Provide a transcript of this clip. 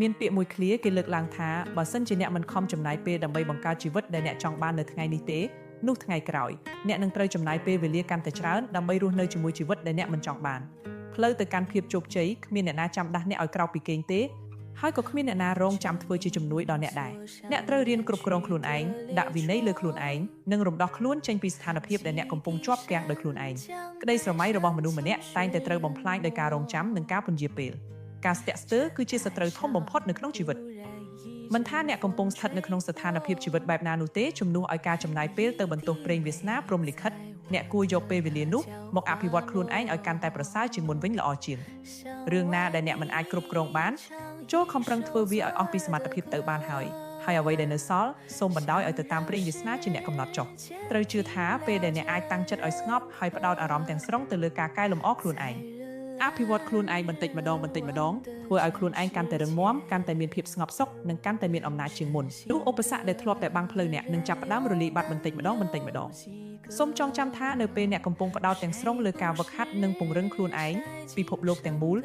មានពាក្យមួយឃ្លាគេលើកឡើងថាបើសិនជាអ្នកមិនខំចំណាយពេលដើម្បីបង្កើតជីវិតដែលអ្នកចង់បាននៅថ្ងៃនេះទេនោះថ្ងៃក្រោយអ្នកនឹងត្រូវចំណាយពេលវេលាកាន់តែច្រើនដើម្បីរស់នៅជាមួយជីវិតដែលអ្នកមិនចង់បានផ្លូវទៅកាន់ភាពជោគជ័យគ្មានអ្នកណាចាំដាស់អ្នកឲ្យក្រោកពីគេងទេហើយក៏គ្មានអ្នកណារងចាំធ្វើជាជំនួយដល់អ្នកដែរអ្នកត្រូវរៀនគ្រប់គ្រងខ្លួនឯងដាក់វិន័យលើខ្លួនឯងនិងរំដោះខ្លួនចេញពីស្ថានភាពដែលអ្នកកំពុងជាប់គាំងដោយខ្លួនឯងក្តីស្រមៃរបស់មនុស្សម្នាក់តែងតែត្រូវបំផ្លាញដោយការរងចាំនិងការពន្យាពេលការស្ទាក់ស្ទើរគឺជាសត្រូវធំបំផុតនៅក្នុងជីវិតមិនថាអ្នកកំពុងស្ថិតនៅក្នុងស្ថានភាពជីវិតបែបណានោះទេជំនួសឲ្យការចំណាយពេលទៅបន្ទោសព្រេងវាសនាព្រំលិខិតអ្នកគួរយកពេលវេលានោះមកអភិវឌ្ឍខ្លួនឯងឲ្យកាន់តែប្រសើរជាងមុនវិញល្អជាងរឿងណាដែលអ្នកមិនអាចគ្រប់គ្រងបានចូលខំប្រឹងធ្វើវាឲ្យអស់ពីសមត្ថភាពទៅបានហើយអ្វីដែលនៅសល់សូមបណ្ដោយឲ្យទៅតាមព្រេងវាសនាជាអ្នកកំណត់ចុះត្រូវជឿថាពេលដែលអ្នកអាចតាំងចិត្តឲ្យស្ងប់ហើយផ្ដោតអារម្មណ៍ទាំងស្រុងទៅលើការកែលម្អខ្លួនឯងអភិវឌ្ឍខ្លួនឯងបន្តិចម្ដងធ្វើឲ្យខ្លួនឯងកាន់តែរឹងមាំកាន់តែមានភាពស្ងប់សុខនិងកាន់តែមានអំណាចជាងមុននោះឧបសគ្គដែលធ្លាប់តែបាំងផ្លូវអ្នកនឹងចាប់ផ្ដើមរលាយបាត់បន្តិចម្ដងសូមចងចាំថានៅពេលអ្នកកំពុងផ្ដោតទាំងស្រុងលើការហ្វឹកហាត់និងពង្រឹងខ្លួនឯងពិភពលោកទាំងមូល